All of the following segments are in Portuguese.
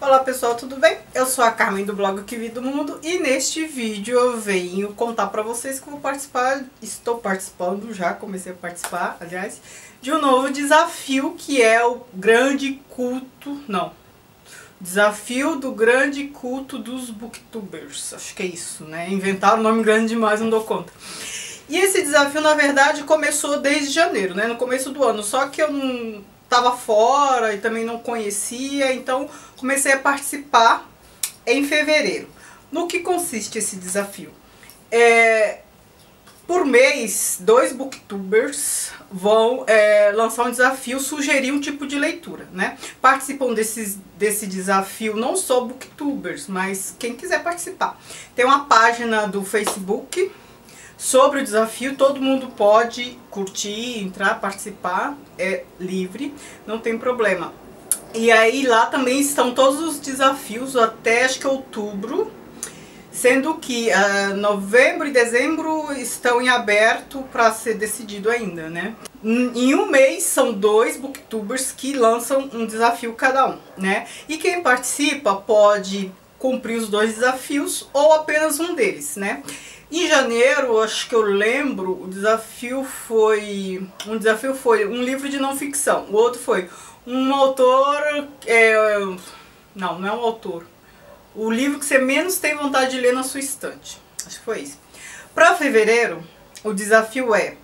Olá pessoal, tudo bem? Eu sou a Carmen do blog Que Vi do Mundo e neste vídeo eu venho contar pra vocês que eu vou participar, estou participando já, comecei a participar, aliás, de um novo desafio que é o grande culto, desafio do grande culto dos booktubers, acho que é isso, né? Inventaram um nome grande demais, não dou conta. E esse desafio na verdade começou desde janeiro, né? No começo do ano, só que eu não estava fora e também não conhecia, então comecei a participar em fevereiro. No que consiste esse desafio? Por mês, 2 booktubers vão lançar um desafio, sugerir um tipo de leitura, né? Participam desse desafio não só booktubers, mas quem quiser participar. Tem uma página do Facebook sobre o desafio, todo mundo pode curtir, entrar, participar, é livre, não tem problema. E aí lá também estão todos os desafios até acho que outubro, sendo que novembro e dezembro estão em aberto para ser decidido ainda, né? Em um mês são 2 booktubers que lançam um desafio cada um, né? E quem participa pode cumprir os 2 desafios ou apenas um deles, né? Em janeiro, acho que eu lembro, o desafio foi um livro de não ficção. O outro foi um autor, não é um autor. O livro que você menos tem vontade de ler na sua estante. Acho que foi isso. Para fevereiro, o desafio é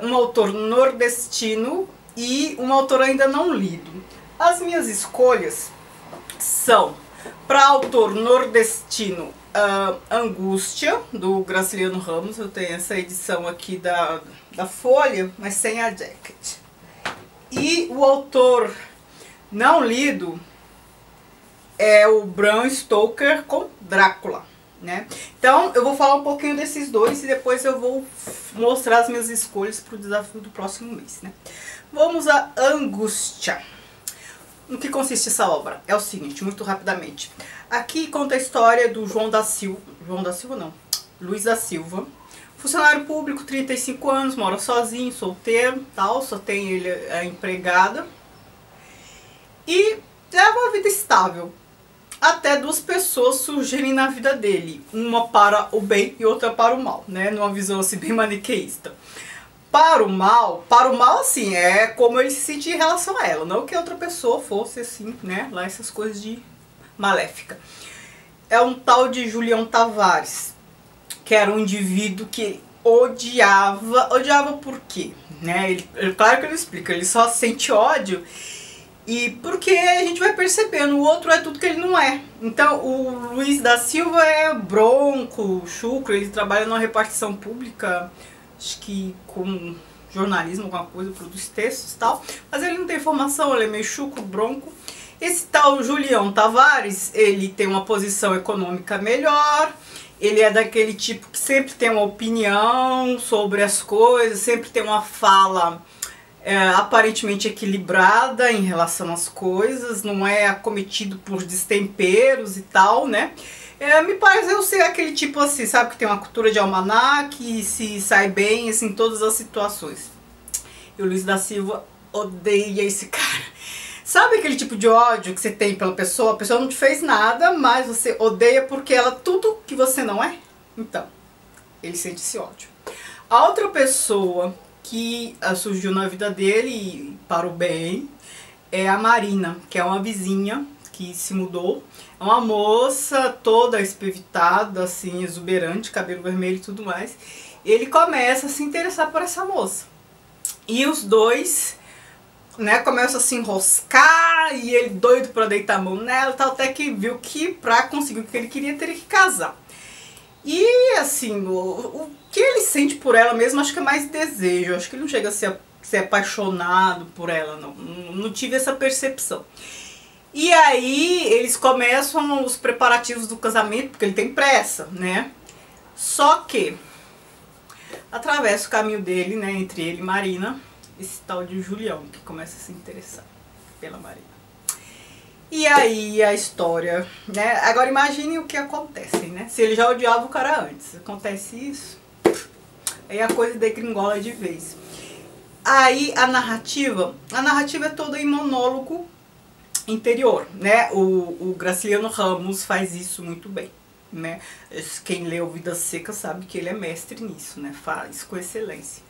um autor nordestino e um autor ainda não lido. As minhas escolhas são, para autor nordestino, Angústia, do Graciliano Ramos. Eu tenho essa edição aqui da Folha, mas sem a jacket. E o autor não lido é o Bram Stoker com Drácula, né? Então eu vou falar um pouquinho desses dois e depois eu vou mostrar as minhas escolhas para o desafio do próximo mês, né? Vamos a Angústia. No que consiste essa obra? É o seguinte, muito rapidamente. Aqui conta a história do Luiz da Silva, funcionário público, 35 anos, mora sozinho, solteiro, tal, só tem ele, a empregada, e leva uma vida estável, até 2 pessoas surgirem na vida dele, uma para o bem e outra para o mal, né, numa visão assim bem maniqueísta. Para o mal assim, é como ele se sentia em relação a ela, não que outra pessoa fosse assim, né, lá essas coisas de maléfica. É um tal de Julião Tavares, que era um indivíduo que odiava por quê? Né? Claro que ele explica, ele só sente ódio e porque a gente vai percebendo, o outro é tudo que ele não é. Então o Luiz da Silva é bronco, chucro, ele trabalha numa repartição pública, acho que com jornalismo, alguma coisa, produz textos e tal, mas ele não tem formação, ele é meio chucro, bronco. Esse tal Julião Tavares, ele tem uma posição econômica melhor, ele é daquele tipo que sempre tem uma opinião sobre as coisas, sempre tem uma fala aparentemente equilibrada em relação às coisas, não é acometido por destemperos e tal, né? Me parece eu ser aquele tipo assim, sabe, que tem uma cultura de almanaque e se sai bem assim, em todas as situações. E o Luiz da Silva odeia esse cara. Sabe aquele tipo de ódio que você tem pela pessoa? A pessoa não te fez nada, mas você odeia porque ela é tudo que você não é? Então, ele sente esse ódio. A outra pessoa que surgiu na vida dele para o bem é a Marina, que é uma vizinha que se mudou. É uma moça toda espevitada, assim, exuberante, cabelo vermelho e tudo mais. Ele começa a se interessar por essa moça. E os dois, né, começa a se enroscar e ele doido pra deitar a mão nela, tal, até que viu que pra conseguir o que ele queria teria que casar. E assim, o que ele sente por ela mesmo, acho que é mais desejo, acho que ele não chega a ser apaixonado por ela, não tive essa percepção. E aí eles começam os preparativos do casamento, porque ele tem pressa, né? Só que atravessa o caminho dele, né, entre ele e Marina, esse tal de Julião, que começa a se interessar pela Marina. E aí a história, né? Agora imagine o que acontece, né? Se ele já odiava o cara antes, acontece isso, aí a coisa degringola de vez. Aí a narrativa é toda em monólogo interior, né? O Graciliano Ramos faz isso muito bem, né? Quem leu Vidas Secas sabe que ele é mestre nisso, né? Faz com excelência.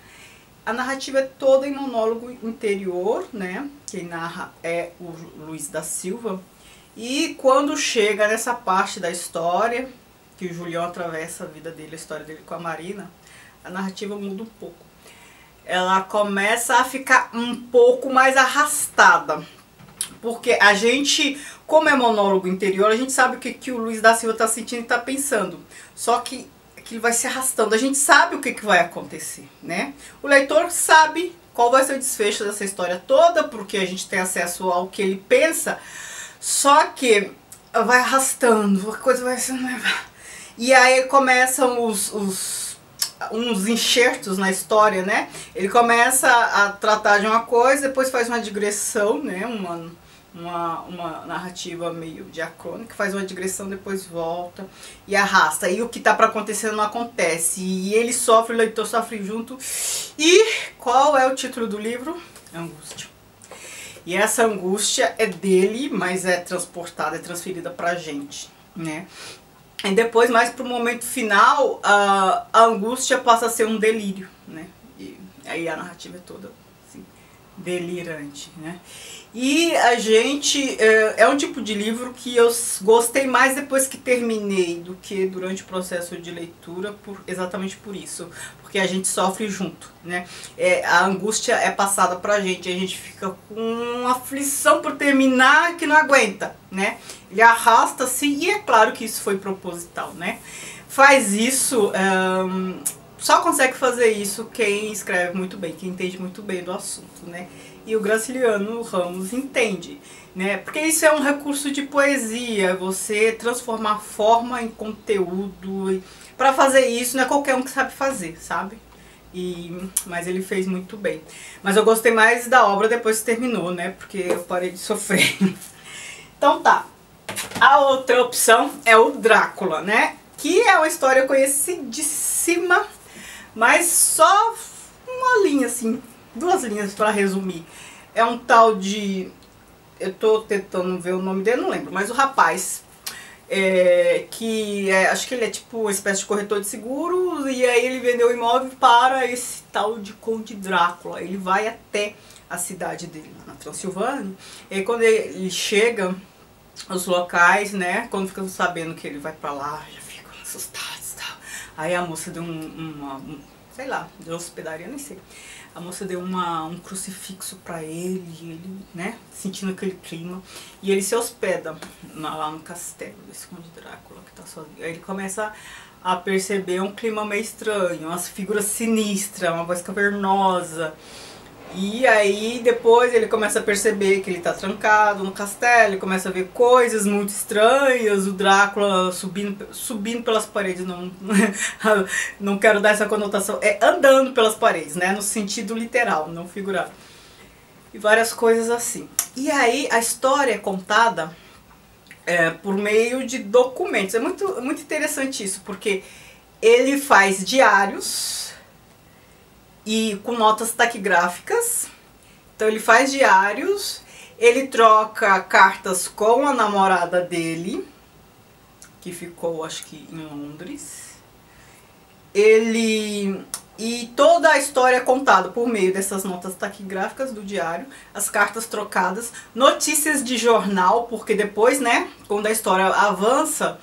A narrativa é toda em monólogo interior, né? Quem narra é o Luiz da Silva. E quando chega nessa parte da história, que o Julião atravessa a vida dele, a história dele com a Marina, a narrativa muda um pouco. Ela começa a ficar um pouco mais arrastada. Porque a gente, como é monólogo interior, a gente sabe o que o Luiz da Silva está sentindo e está pensando. Só que aquilo vai se arrastando. A gente sabe o que vai acontecer, né? O leitor sabe qual vai ser o desfecho dessa história toda, porque a gente tem acesso ao que ele pensa. Só que vai arrastando, a coisa vai sendo... E aí começam uns enxertos na história, né? Ele começa a tratar de uma coisa, depois faz uma digressão, né? Uma narrativa meio diacrônica, faz uma digressão, depois volta e arrasta. E o que tá para acontecer não acontece. E ele sofre, o leitor sofre junto. E qual é o título do livro? Angústia. E essa angústia é dele, mas é transportada, é transferida pra gente, né? E depois, mais pro momento final, a angústia passa a ser um delírio, né? E aí a narrativa é toda assim, delirante, né? E a gente, é um tipo de livro que eu gostei mais depois que terminei do que durante o processo de leitura, exatamente por isso, porque a gente sofre junto, né? A angústia é passada pra gente, a gente fica com uma aflição por terminar que não aguenta, né? Ele arrasta-se, e é claro que isso foi proposital, né? Faz isso, só consegue fazer isso quem escreve muito bem, quem entende muito bem do assunto, né? E o Graciliano Ramos entende, né? Porque isso é um recurso de poesia, você transformar forma em conteúdo. Para fazer isso não é qualquer um que sabe fazer, sabe? Mas ele fez muito bem. Mas eu gostei mais da obra depois que terminou, né? Porque eu parei de sofrer. Então tá. A outra opção é o Drácula, né? Que é uma história conhecidíssima, mas só uma linha assim, 2 linhas para resumir. É um tal de... eu tô tentando ver o nome dele, não lembro, mas o rapaz, acho que ele é tipo uma espécie de corretor de seguros, e aí ele vendeu o imóvel para esse tal de Conde Drácula. Ele vai até a cidade dele, na Transilvânia, e aí quando ele chega, os locais, né, quando ficam sabendo que ele vai pra lá, já ficam assustados e tal. Aí a moça deu sei lá, de hospedaria, nem sei. A moça deu um crucifixo pra ele, e ele, né, sentindo aquele clima. E ele se hospeda lá no castelo desse Conde Drácula, que tá sozinho. Aí ele começa a perceber um clima meio estranho, umas figuras sinistras, uma voz cavernosa. E aí depois ele começa a perceber que ele tá trancado no castelo, ele começa a ver coisas muito estranhas, o Drácula subindo pelas paredes, não quero dar essa conotação, é andando pelas paredes, né, no sentido literal, não figurado. E várias coisas assim. E aí a história é contada por meio de documentos. É muito interessante isso, porque ele faz diários e com notas taquigráficas. Então ele faz diários, ele troca cartas com a namorada dele, que ficou, acho que, em Londres. E toda a história é contada por meio dessas notas taquigráficas do diário, as cartas trocadas, notícias de jornal, porque depois, né, quando a história avança,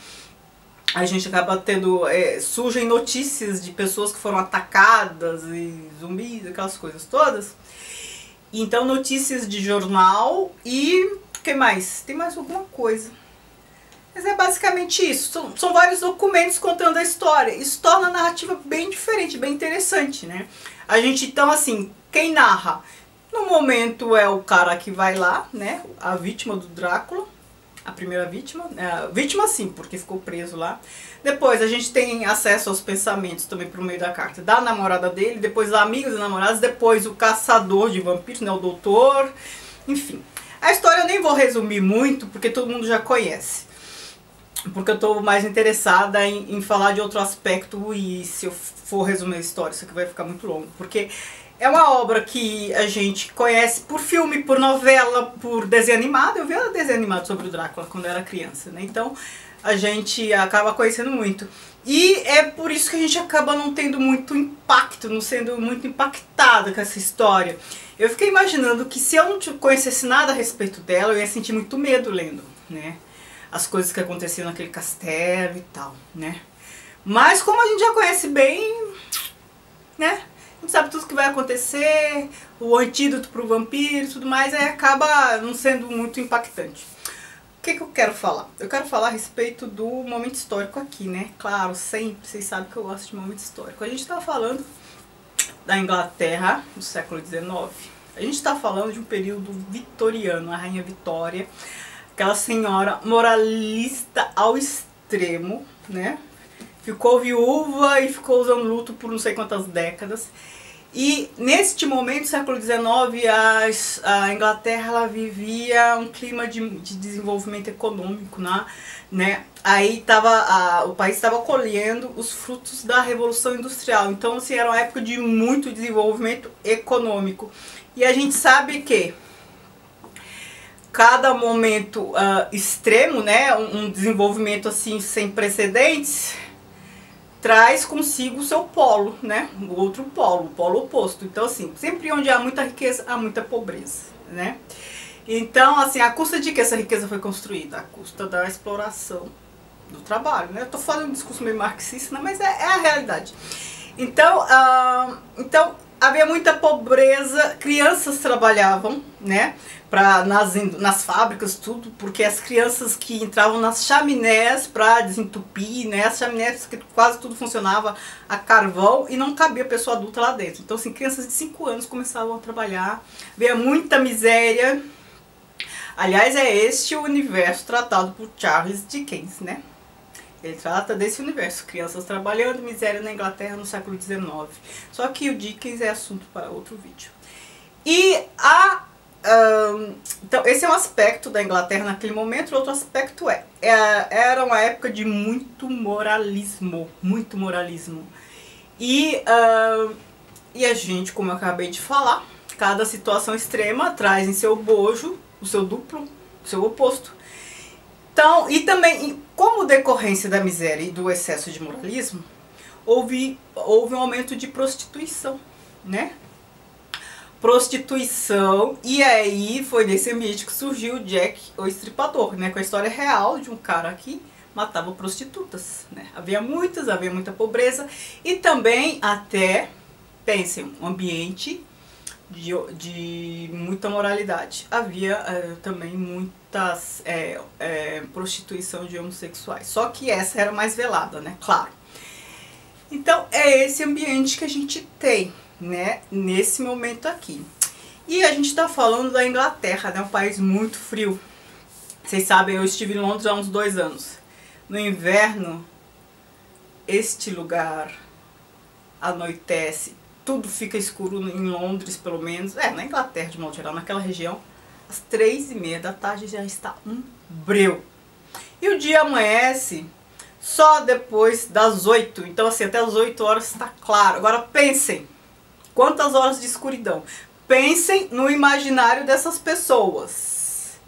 a gente acaba tendo, surgem notícias de pessoas que foram atacadas e zumbis, aquelas coisas todas. Então notícias de jornal e o que mais? Tem mais alguma coisa. Mas é basicamente isso. São vários documentos contando a história. Isso torna a narrativa bem diferente, bem interessante, né? A gente, então, assim, quem narra? No momento é o cara que vai lá, né? A vítima do Drácula. A primeira vítima. Vítima sim, porque ficou preso lá. Depois a gente tem acesso aos pensamentos também por meio da carta da namorada dele. Depois os amigos e namorados. Depois o caçador de vampiros, né? O doutor. Enfim. A história eu nem vou resumir muito, porque todo mundo já conhece. Porque eu estou mais interessada em falar de outro aspecto, e se eu for resumir a história, isso aqui vai ficar muito longo. Porque É uma obra que a gente conhece por filme, por novela, por desenho animado. Eu vi um desenho animado sobre o Drácula quando eu era criança, né? Então a gente acaba conhecendo muito. E é por isso que a gente acaba não tendo muito impacto, não sendo muito impactada com essa história. Eu fiquei imaginando que se eu não conhecesse nada a respeito dela, eu ia sentir muito medo lendo, né? As coisas que aconteciam naquele castelo e tal, né? Mas como a gente já conhece bem, né? A gente sabe tudo que vai acontecer, o antídoto pro vampiro e tudo mais, aí acaba não sendo muito impactante. O que eu quero falar? Eu quero falar a respeito do momento histórico aqui, né? Claro, sempre, vocês sabem que eu gosto de momento histórico. A gente está falando da Inglaterra do século XIX. A gente está falando de um período vitoriano, a Rainha Vitória, aquela senhora moralista ao extremo, né? Ficou viúva e ficou usando luto por não sei quantas décadas. E neste momento, século XIX, a Inglaterra ela vivia um clima de desenvolvimento econômico, né? Aí o país estava colhendo os frutos da Revolução Industrial. Então, assim, era uma época de muito desenvolvimento econômico. E a gente sabe que cada momento extremo, né, um desenvolvimento assim sem precedentes, traz consigo o seu polo, né? O outro polo, o polo oposto. Então, assim, sempre onde há muita riqueza, há muita pobreza, né? Então, assim, a custa de que essa riqueza foi construída? A custa da exploração do trabalho, né? Eu tô falando um discurso meio marxista, né? Mas é a realidade. Então, havia muita pobreza, crianças trabalhavam, né? Nas fábricas, tudo, porque as crianças que entravam nas chaminés para desentupir, né? As chaminés que quase tudo funcionava a carvão e não cabia pessoa adulta lá dentro. Então, assim, crianças de 5 anos começavam a trabalhar, havia muita miséria. Aliás, é este o universo tratado por Charles Dickens, né? Ele trata desse universo, crianças trabalhando, miséria na Inglaterra no século XIX. Só que o Dickens é assunto para outro vídeo. E então, esse é um aspecto da Inglaterra naquele momento. O outro aspecto era uma época de muito moralismo. Muito moralismo. E a gente, como eu acabei de falar, cada situação extrema traz em seu bojo o seu duplo, o seu oposto. Então, e também, como decorrência da miséria e do excesso de moralismo, houve um aumento de prostituição, né? Prostituição, e aí foi nesse ambiente que surgiu o Jack o Estripador, né? Com a história real de um cara que matava prostitutas, né? Havia muita pobreza e também até, pensem, um ambiente de muita moralidade. Havia também muitas prostituição de homossexuais, só que essa era mais velada, né? Claro. Então é esse ambiente que a gente tem, né, nesse momento aqui. E a gente está falando da Inglaterra, né, um país muito frio. Vocês sabem, eu estive em Londres há uns 2 anos. No inverno, este lugar anoitece, tudo fica escuro em Londres, pelo menos, na Inglaterra de modo geral, naquela região, às 3h30 da tarde já está um breu. E o dia amanhece só depois das 8, então assim, até as 8 horas está claro. Agora pensem, quantas horas de escuridão? Pensem no imaginário dessas pessoas.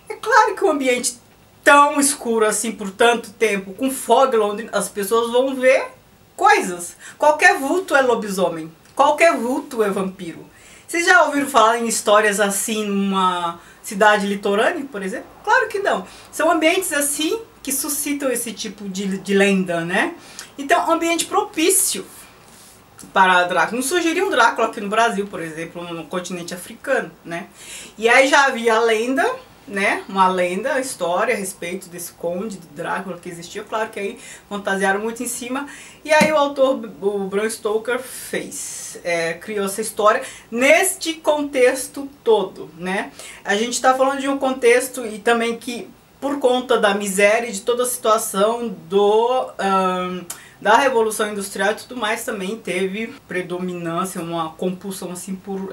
É claro que um ambiente tão escuro assim por tanto tempo, com fog Londres, as pessoas vão ver coisas. Qualquer vulto é lobisomem, qualquer vulto é vampiro. Vocês já ouviram falar em histórias assim numa cidade litorânea, por exemplo? Claro que não. São ambientes assim que suscitam esse tipo de lenda, né? Então, um ambiente propício para Drácula. Não surgiria um Drácula aqui no Brasil, por exemplo, no continente africano, né? E aí já havia a lenda, né? Uma lenda, a história a respeito desse conde de Drácula que existia. Claro que aí fantasiaram muito em cima. E aí o autor, o Bram Stoker, criou essa história neste contexto todo, né? A gente está falando de um contexto e também que, por conta da miséria e de toda a situação da Revolução Industrial e tudo mais, também teve predominância, uma compulsão assim por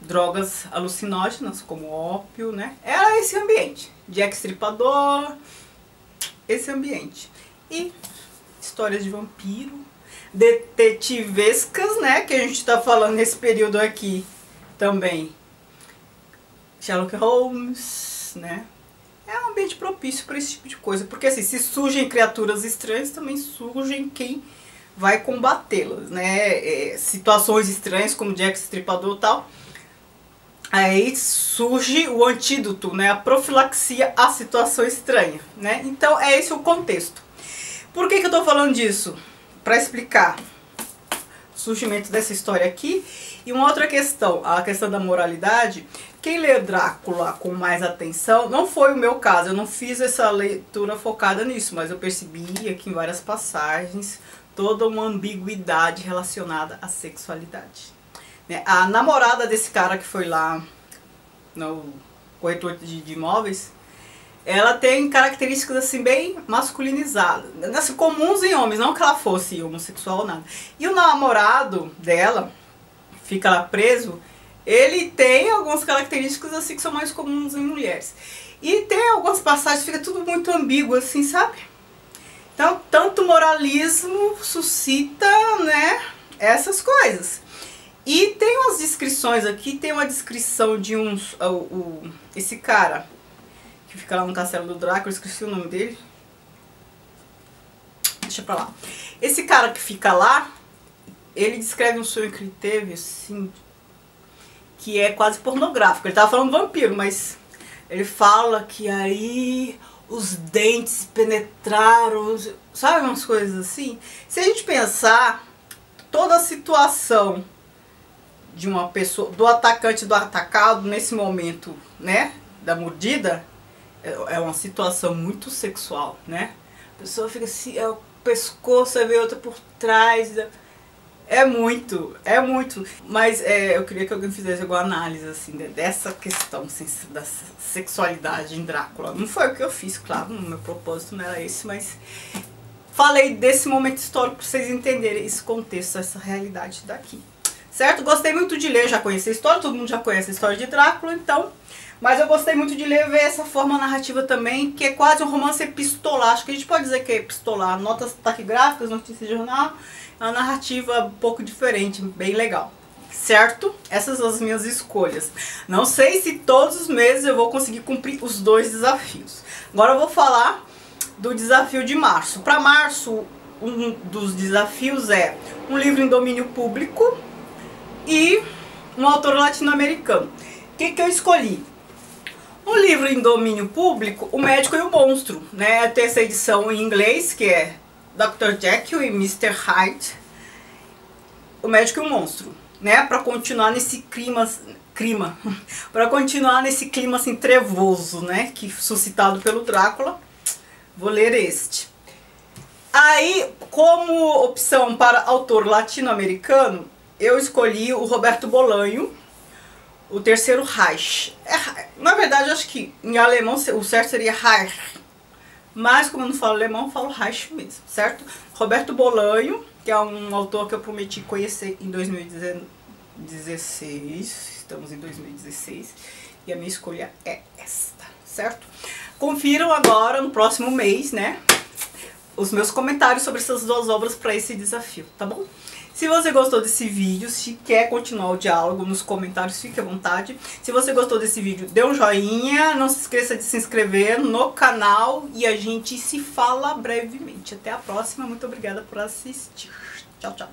drogas alucinógenas, como ópio, né? Era esse ambiente, Jack Estripador, esse ambiente. E histórias de vampiro, detetivescas, né, que a gente tá falando nesse período aqui também. Sherlock Holmes, né? É um ambiente propício para esse tipo de coisa, porque assim, se surgem criaturas estranhas, também surgem quem vai combatê-las, né? Situações estranhas, como Jack Stripador e tal, aí surge o antídoto, né? A profilaxia à situação estranha, né? Então é esse o contexto. Por que eu tô falando disso? Para explicar o surgimento dessa história aqui. E uma outra questão, a questão da moralidade. Quem lê Drácula com mais atenção, não foi o meu caso, eu não fiz essa leitura focada nisso, mas eu percebi aqui em várias passagens toda uma ambiguidade relacionada à sexualidade. A namorada desse cara que foi lá no corretor de imóveis, ela tem características assim bem masculinizadas, assim, comuns em homens, não que ela fosse homossexual ou nada. E o namorado dela, fica lá preso, ele tem algumas características assim que são mais comuns em mulheres. E tem algumas passagens que fica tudo muito ambíguo assim, sabe? Então, tanto moralismo suscita, né, essas coisas. E tem umas descrições aqui, tem uma descrição de esse cara que fica lá no castelo do Drácula, eu esqueci o nome dele. Deixa pra lá. Esse cara que fica lá, ele descreve um sonho que ele teve, assim, que é quase pornográfico. Ele tava falando vampiro, mas ele fala que aí os dentes penetraram, sabe, umas coisas assim. Se a gente pensar, toda a situação de uma pessoa, do atacante e do atacado, nesse momento, né, da mordida, é uma situação muito sexual, né? A pessoa fica assim, é o pescoço, aí vem outra por trás. É muito. Mas eu queria que alguém fizesse alguma análise assim, dessa questão assim, da sexualidade em Drácula. Não foi o que eu fiz, claro, o meu propósito não era esse, mas falei desse momento histórico para vocês entenderem esse contexto, essa realidade daqui. Certo? Gostei muito de ler, já conheci a história, todo mundo já conhece a história de Drácula, então... Mas eu gostei muito de ler, ver essa forma narrativa também, que é quase um romance epistolar. Acho que a gente pode dizer que é epistolar. Notas taquigráficas, notícias de jornal, é uma narrativa um pouco diferente, bem legal. Certo? Essas são as minhas escolhas. Não sei se todos os meses eu vou conseguir cumprir os 2 desafios. Agora eu vou falar do desafio de março. Para março, um dos desafios é um livro em domínio público e um autor latino-americano. O que eu escolhi? Um livro em domínio público, O Médico e o Monstro, né? Tem essa edição em inglês, que é Dr. Jekyll e Mr. Hyde, O Médico e o Monstro, né? Para continuar nesse para continuar nesse clima assim trevoso, né? Que suscitado pelo Drácula, vou ler este. Aí, como opção para autor latino-americano, eu escolhi o Roberto Bolanho, O Terceiro Reich. Na verdade, acho que em alemão o certo seria Reich. Mas como eu não falo alemão, eu falo Reich mesmo, certo? Roberto Bolanho, que é um autor que eu prometi conhecer em 2016. Estamos em 2016. E a minha escolha é esta, certo? Confiram agora, no próximo mês, né, os meus comentários sobre essas 2 obras para esse desafio, tá bom? Se você gostou desse vídeo, se quer continuar o diálogo nos comentários, fique à vontade. Se você gostou desse vídeo, dê um joinha, não se esqueça de se inscrever no canal e a gente se fala brevemente. Até a próxima, muito obrigada por assistir. Tchau, tchau.